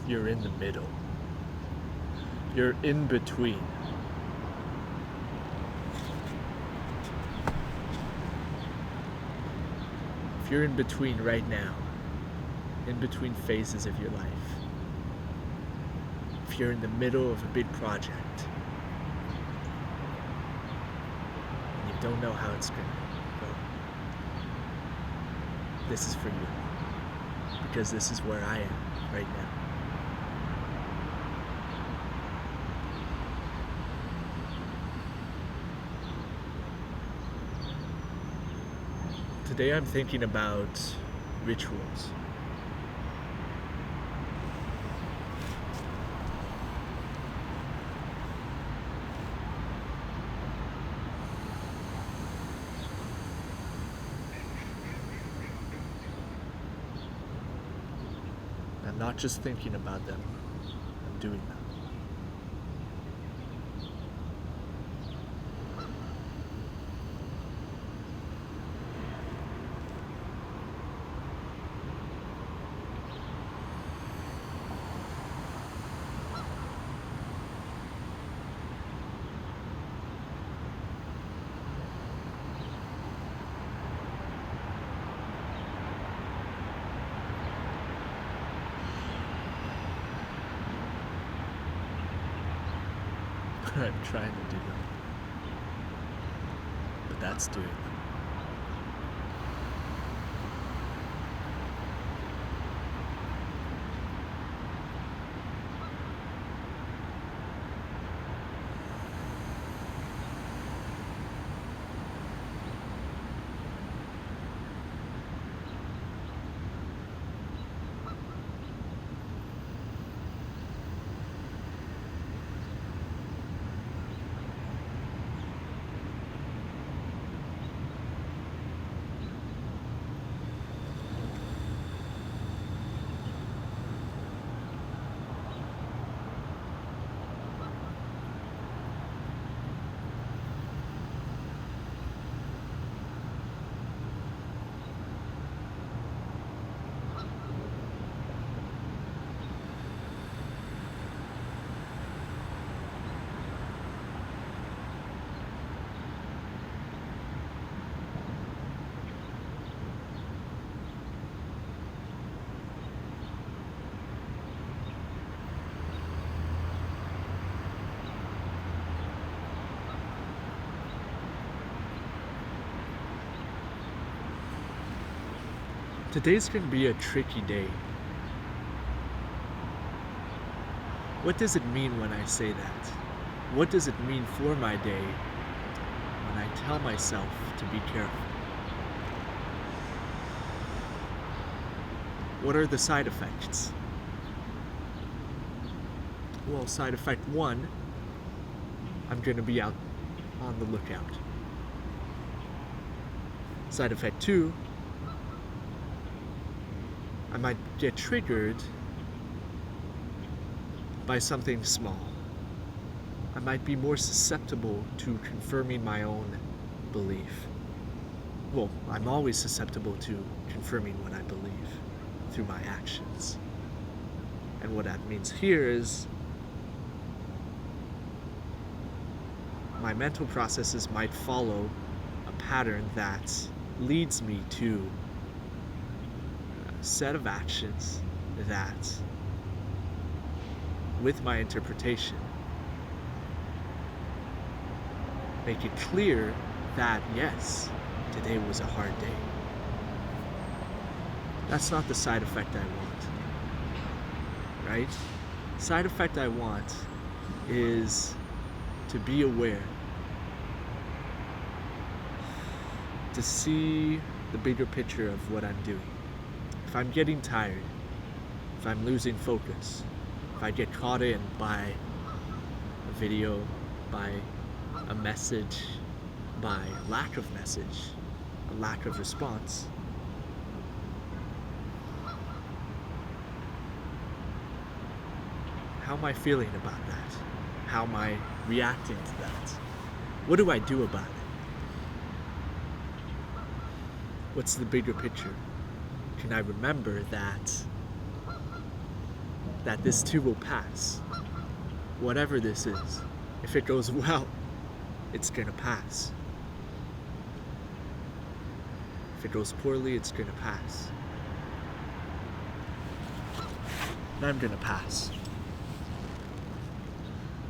You're in the middle. You're in between. If you're in between right now, in between phases of your life, if you're in the middle of a big project, and you don't know how it's going to go, this is for you. Because this is where I am right now. Today I'm thinking about rituals. I'm not just thinking about them, I'm doing them. I'm trying to do them, but that's doing them. Today's going to be a tricky day. What does it mean when I say that? What does it mean for my day when I tell myself to be careful? What are the side effects? Well, side effect 1, I'm going to be out on the lookout. Side effect 2, I might get triggered by something small. I might be more susceptible to confirming my own belief. Well, I'm always susceptible to confirming what I believe through my actions. And what that means here is my mental processes might follow a pattern that leads me to set of actions that, with my interpretation, make it clear that, yes, today was a hard day. That's not the side effect I want, right? Side effect I want is to be aware, to see the bigger picture of what I'm doing. If I'm getting tired, if I'm losing focus, if I get caught in by a video, by a message, by lack of message, a lack of response, how am I feeling about that? How am I reacting to that? What do I do about it? What's the bigger picture? Can I remember that that this too will pass. Whatever this is, if it goes well, it's gonna pass. If it goes poorly, it's gonna pass. And I'm gonna pass.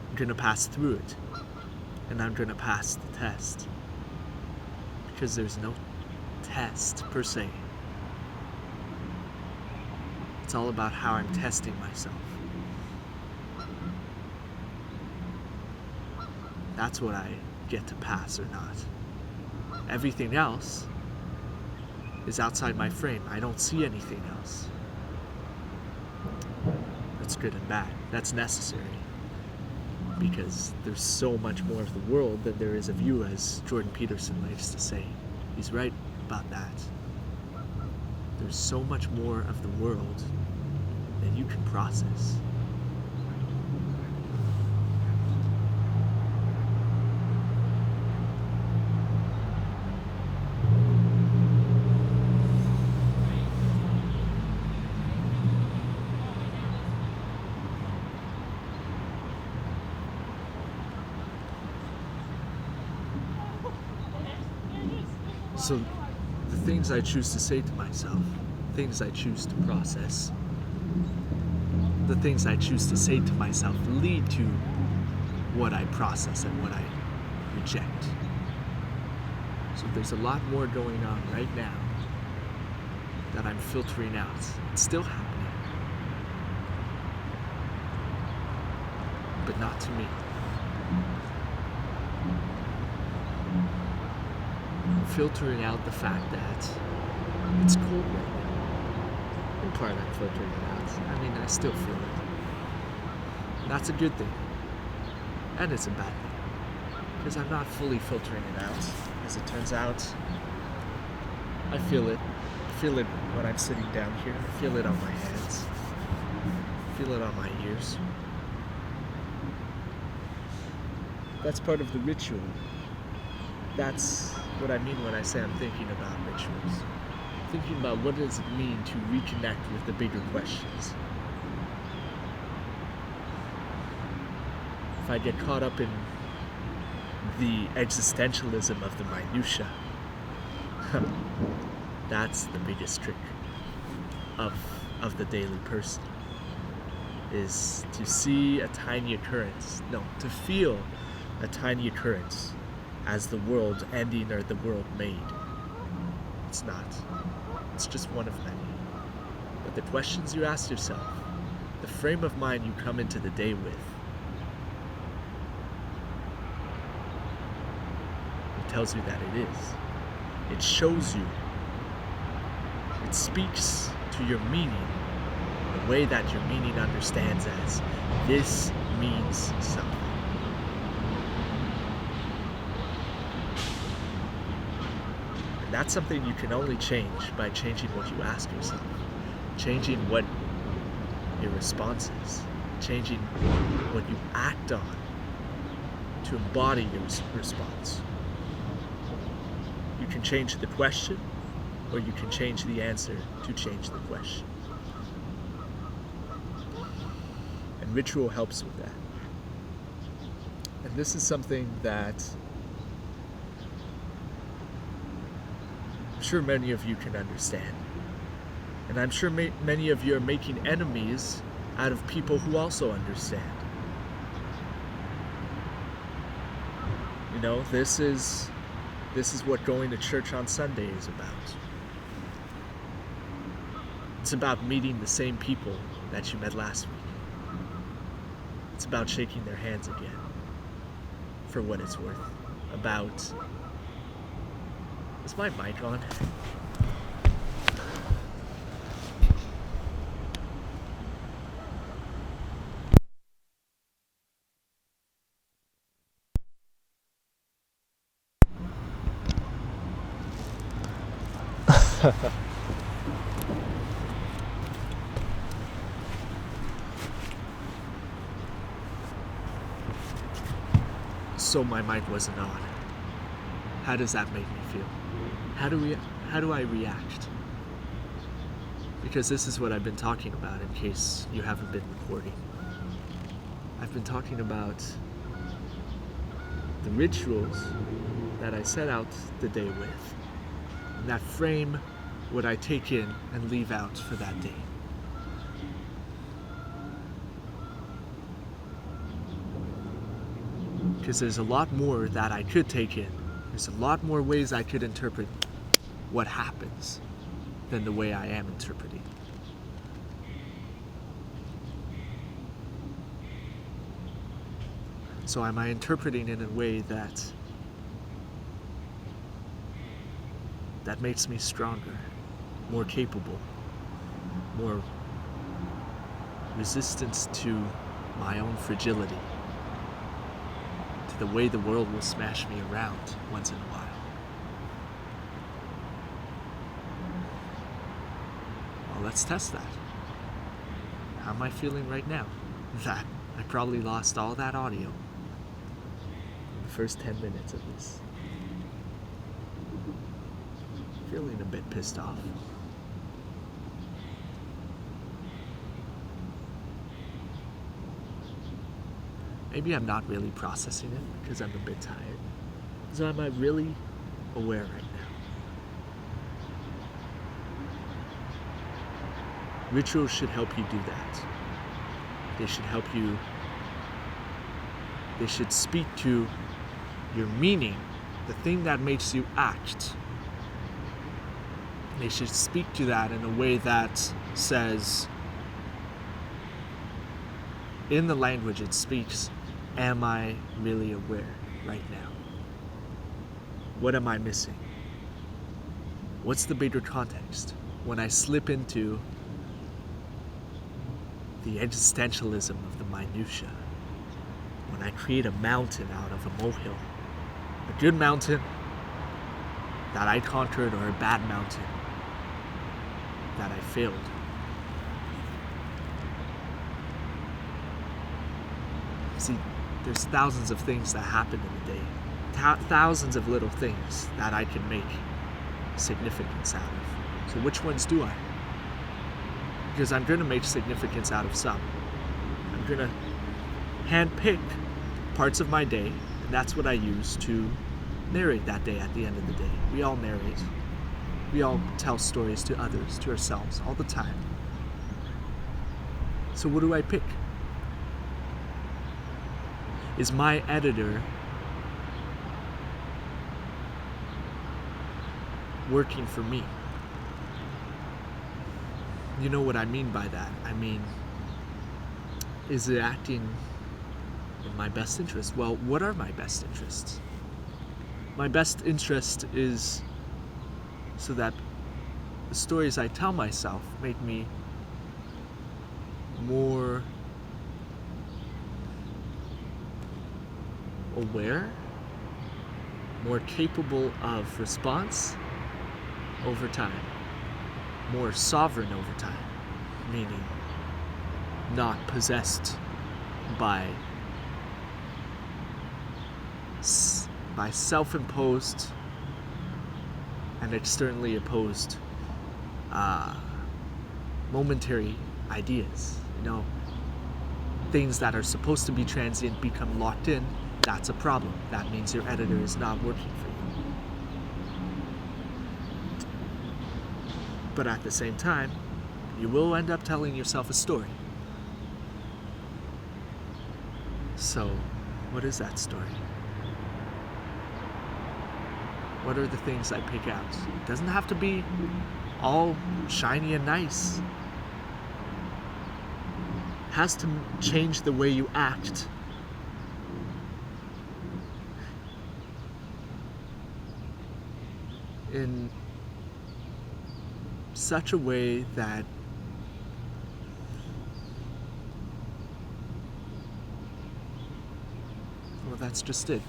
I'm gonna pass through it. And I'm gonna pass the test. Because there's no test per se. It's all about how I'm testing myself. That's what I get to pass or not. Everything else is outside my frame. I don't see anything else. That's good and bad. That's necessary. Because there's so much more of the world than there is of you, as Jordan Peterson likes to say. He's right about that. There's so much more of the world than you can process. So the things I choose to say to myself, things I choose to process, the things I choose to say to myself lead to what I process and what I reject. So there's a lot more going on right now that I'm filtering out. It's still happening, but not to me. Filtering out the fact that it's cold right now. In part, I'm filtering it out. I mean, I still feel it. That's a good thing. And it's a bad thing. Because I'm not fully filtering it out. As it turns out, I feel it. I feel it when I'm sitting down here. I feel it on my hands. I feel it on my ears. That's part of the ritual. That's what I mean when I say I'm thinking about rituals. Thinking about what does it mean to reconnect with the bigger questions. If I get caught up in the existentialism of the minutia, that's the biggest trick of the daily person. Is to see a tiny occurrence, to feel a tiny occurrence as the world ending or the world made. It's not. It's just one of many. But the questions you ask yourself, the frame of mind you come into the day with, it tells you that it is. It shows you. It speaks to your meaning the way that your meaning understands as this means something. That's something you can only change by changing what you ask yourself, changing what your response is, changing what you act on to embody your response. You can change the question, or you can change the answer to change the question. And ritual helps with that. And this is something that I'm sure many of you can understand. And I'm sure many of you are making enemies out of people who also understand. You know, this is what going to church on Sunday is about. It's about meeting the same people that you met last week. It's about shaking their hands again, for what it's worth. About... Is my mic on? So my mic wasn't on. How does that make me feel? How do I react? Because this is what I've been talking about in case you haven't been recording. I've been talking about the rituals that I set out the day with, and that frame what I take in and leave out for that day. Because there's a lot more that I could take in. There's a lot more ways I could interpret what happens than the way I am interpreting. So am I interpreting in a way that makes me stronger, more capable, more resistance to my own fragility, to the way the world will smash me around once in a while? Well, let's test that. How am I feeling right now? That I probably lost all that audio in the first 10 minutes of this. Feeling a bit pissed off. Maybe I'm not really processing it because I'm a bit tired. So am I really aware right now? Rituals should help you do that. They should help you. They should speak to your meaning, the thing that makes you act. They should speak to that in a way that says, in the language it speaks, am I really aware right now? What am I missing? What's the bigger context? When I slip into the existentialism of the minutia, when I create a mountain out of a molehill, a good mountain that I conquered or a bad mountain that I failed. See, there's thousands of things that happen in a day, thousands of little things that I can make significance out of. So which ones do I? Because I'm going to make significance out of some. I'm going to handpick parts of my day, and that's what I use to narrate that day at the end of the day. We all narrate. We all tell stories to others, to ourselves, all the time. So what do I pick? Is my editor working for me? You know what I mean by that. I mean, is it acting in my best interest? Well, what are my best interests? My best interest is so that the stories I tell myself make me more aware, more capable of response over time, more sovereign over time, meaning not possessed by self-imposed and externally opposed momentary ideas. You know, things that are supposed to be transient become locked in. That's a problem. That means your editor is not working for you. But at the same time, you will end up telling yourself a story. So, what is that story? What are the things I pick out? It doesn't have to be all shiny and nice. It has to change the way you act. In such a way that well, that's just it.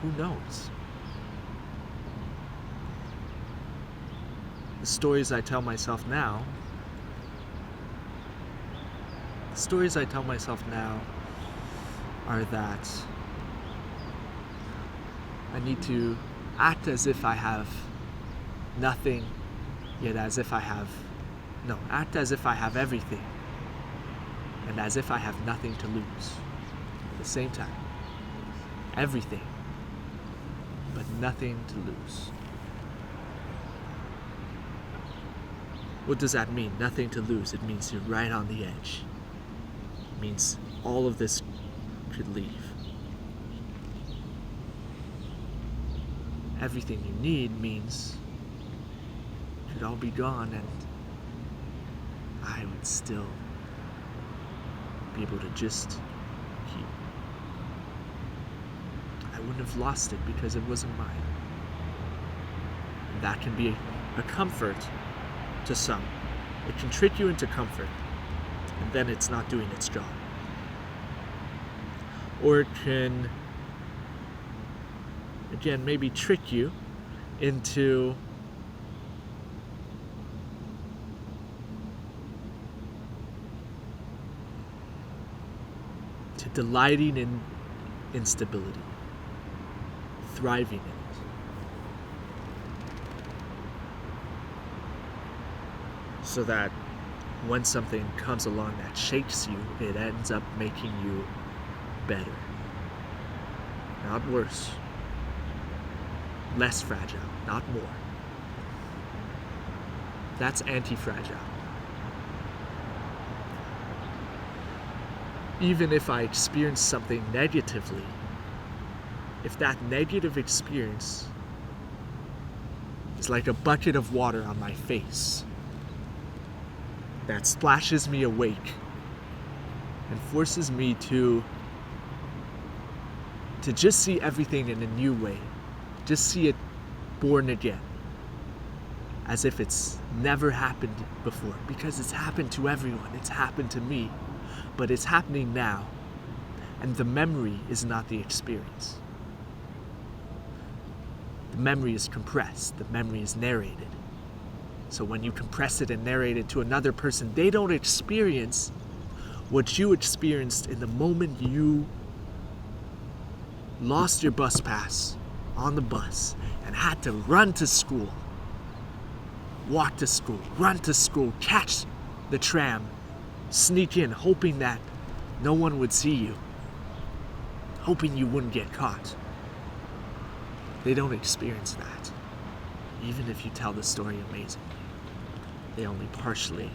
Who knows? The stories I tell myself now are that I need to act as if I have nothing Yet as if I have, no, act as if I have everything, and as if I have nothing to lose. At the same time, everything, but nothing to lose. What does that mean? Nothing to lose. It means you're right on the edge. It means all of this could leave. Everything you need means it could all be gone and I would still be able to just keep. I wouldn't have lost it because it wasn't mine. And that can be a comfort to some. It can trick you into comfort, and then it's not doing its job. Or it can, again, maybe trick you into delighting in instability, thriving in it. So that when something comes along that shakes you, it ends up making you better. Not worse. Less fragile, not more. That's anti-fragile. Even if I experience something negatively, if that negative experience is like a bucket of water on my face that splashes me awake and forces me to just see everything in a new way, just see it born again, as if it's never happened before, because it's happened to everyone, it's happened to me. But it's happening now, and the memory is not the experience. The memory is compressed, the memory is narrated. So when you compress it and narrate it to another person, they don't experience what you experienced in the moment you lost your bus pass on the bus and had to run to school, walk to school, run to school, catch the tram, sneak in, hoping that no one would see you, hoping you wouldn't get caught. They don't experience that. Even if you tell the story amazingly, they only partially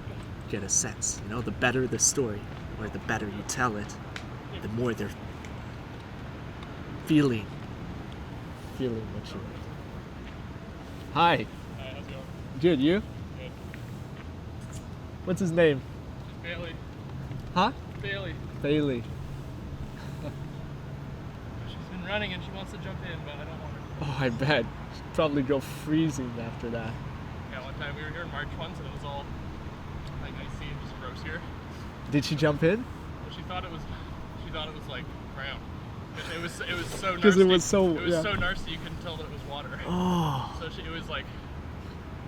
get a sense. You know, the better the story, or the better you tell it, the more they're feeling what you want. Hi. Hi, how's it going? Good, you? Good. What's his name? Bailey. Huh? Bailey. Bailey. She's been running and she wants to jump in, but I don't want her. Oh, I bet. She'd probably go freezing after that. Yeah, one time we were here in March once and it was all like icy and just gross here. Did she jump in? Well, she thought it was like brown. It was so nasty. Because it was so, It was yeah. so nasty you couldn't tell that it was water. Oh. So it was like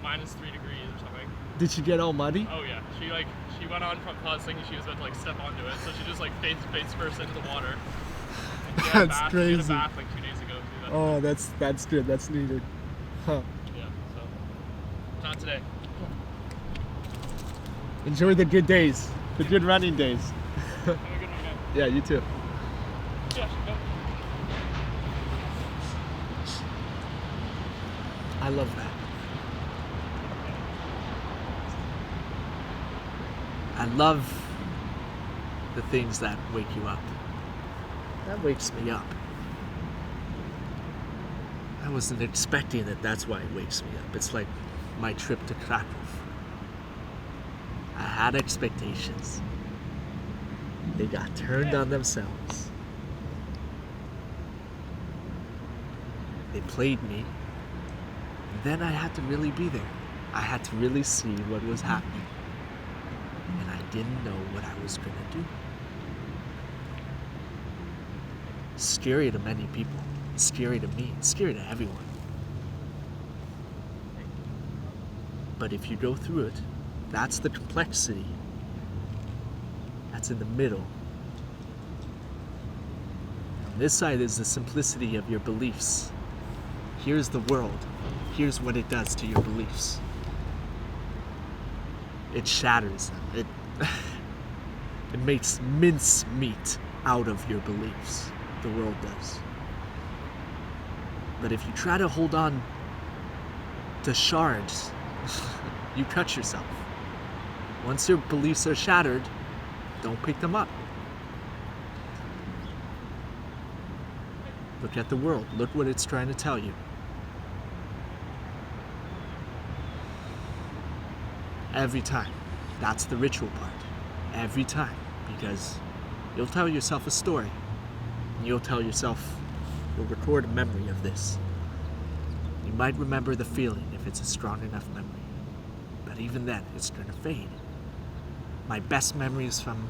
-3 degrees or something. Did she get all muddy? Oh yeah, she went on from pause thinking she was about to like step onto it, so she just like face first into the water. And she had a That's bath, crazy. She had a bath like 2 days ago too. Oh, that's good. That's needed. Huh. Yeah, so not today. Enjoy the good days. The good running days. Have a good one, man. Yeah, you too. Yeah, go. I love that. I love the things that wake you up. That wakes me up. I wasn't expecting that. That's why it wakes me up. It's like my trip to Krakow. I had expectations. They got turned on themselves. They played me. And then I had to really be there. I had to really see what was happening. And I didn't know what I was going to do. Scary to many people. Scary to me. Scary to everyone. But if you go through it, that's the complexity. That's in the middle. On this side is the simplicity of your beliefs. Here's the world. Here's what it does to your beliefs. it shatters them. It makes mincemeat out of your beliefs. The world does. But if you try to hold on to shards, you cut yourself. Once your beliefs are shattered, don't pick them up. Look at the world. Look what it's trying to tell you. Every time. That's the ritual part. Every time. Because you'll tell yourself a story. And you'll record a memory of this. You might remember the feeling if it's a strong enough memory. But even then, it's going to fade. My best memories from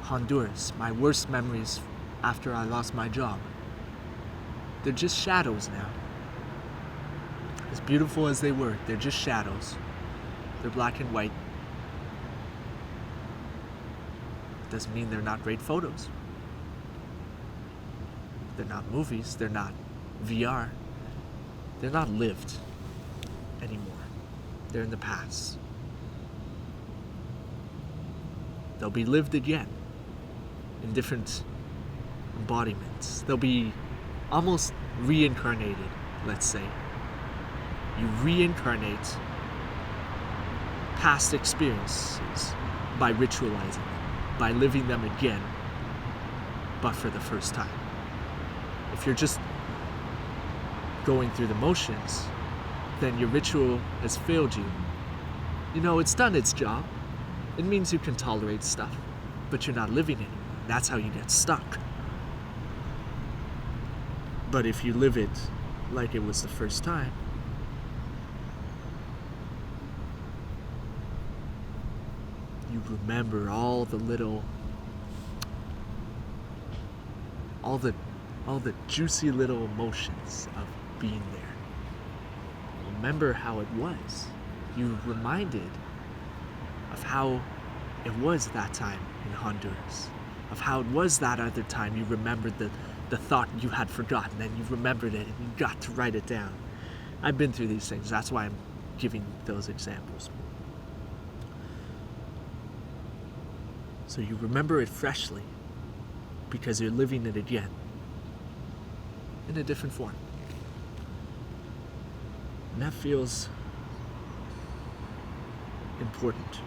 Honduras, my worst memories after I lost my job, they're just shadows now. As beautiful as they were, they're just shadows. They're black and white. Doesn't mean they're not great photos. They're not movies, they're not VR. They're not lived anymore. They're in the past. They'll be lived again in different embodiments. They'll be almost reincarnated, let's say. You reincarnate past experiences by ritualizing them, by living them again, but for the first time. If you're just going through the motions, then your ritual has failed you. You know, it's done its job. It means you can tolerate stuff, but you're not living anymore. That's how you get stuck. But if you live it like it was the first time, you remember all the juicy little emotions of being there. Remember how it was. You reminded of how it was that time in Honduras, of how it was that other time. You remembered the thought you had forgotten, and you remembered it, and you got to write it down. I've been through these things. That's why I'm giving those examples. So you remember it freshly because you're living it again in a different form. And that feels important.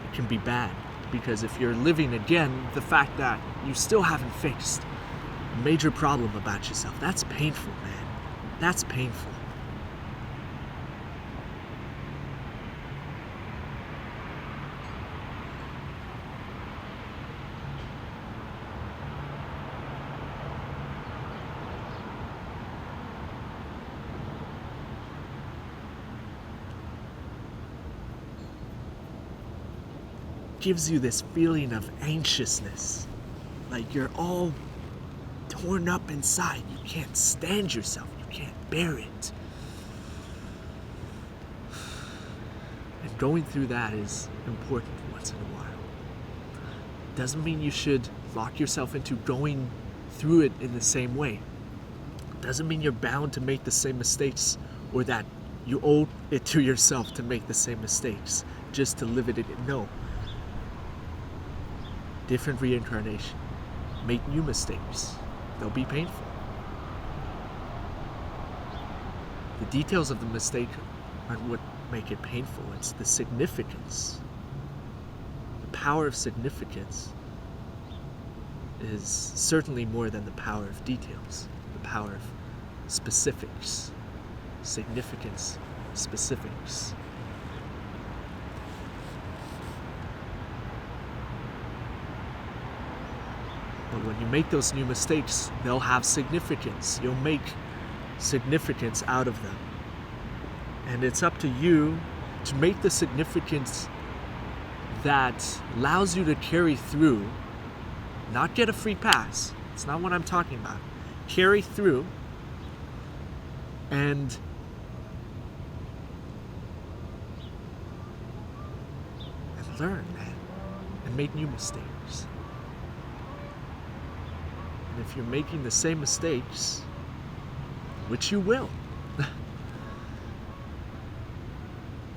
It can be bad because if you're living again the fact that you still haven't fixed a major problem about yourself, that's painful, man. That's painful. Gives you this feeling of anxiousness, like you're all torn up inside. You can't stand yourself. You can't bear it. And going through that is important once in a while. Doesn't mean you should lock yourself into going through it in the same way. Doesn't mean you're bound to make the same mistakes, or that you owe it to yourself to make the same mistakes just to live it again. No. Different reincarnation. Make new mistakes. They'll be painful. The details of the mistake aren't what make it painful. It's the significance. The power of significance is certainly more than the power of details. The power of specifics. Significance, specifics. But when you make those new mistakes, they'll have significance. You'll make significance out of them. And it's up to you to make the significance that allows you to carry through, not get a free pass. It's not what I'm talking about. Carry through and learn, man, and make new mistakes. And if you're making the same mistakes, which you will,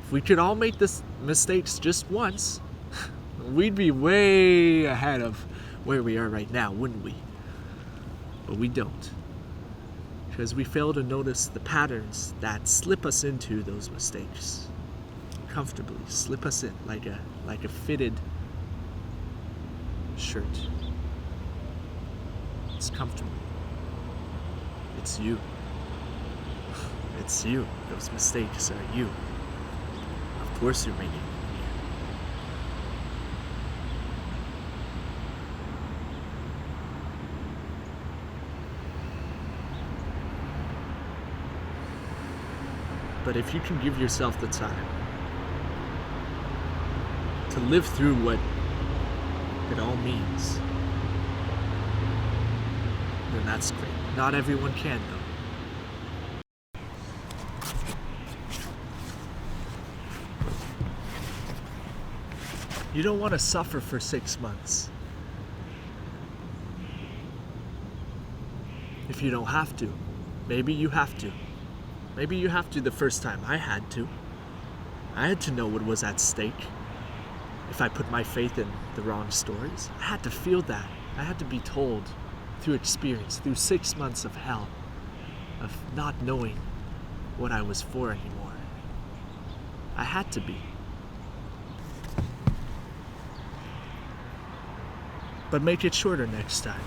If we could all make this mistakes just once, we'd be way ahead of where we are right now, wouldn't we? But we don't. Because we fail to notice the patterns that slip us into those mistakes. Comfortably slip us in like a fitted shirt. It's comfortable. It's you. It's you. Those mistakes are you. Of course you're making them. But if you can give yourself the time to live through what it all means, then that's great. Not everyone can, though. You don't want to suffer for 6 months. If you don't have to, maybe you have to. Maybe you have to the first time. I had to. I had to know what was at stake. If I put my faith in the wrong stories, I had to feel that. I had to be told through experience, through 6 months of hell, of not knowing what I was for anymore. I had to be. But make it shorter next time.